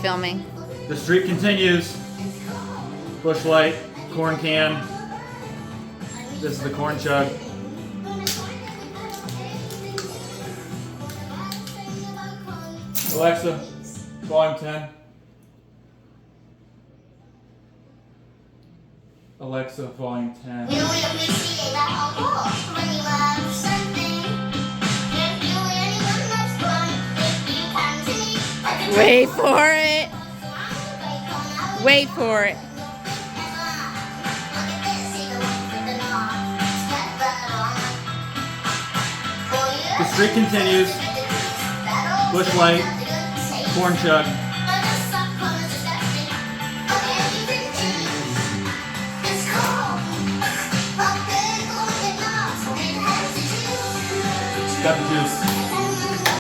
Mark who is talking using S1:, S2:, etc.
S1: filming.
S2: The streak continues. Bush Light, corn can. This is the corn chug. Alexa, volume 10. Alexa, volume 10.
S1: Wait for it. Wait for it.
S2: The streak continues. Bush Light, corn chug. Got the juice.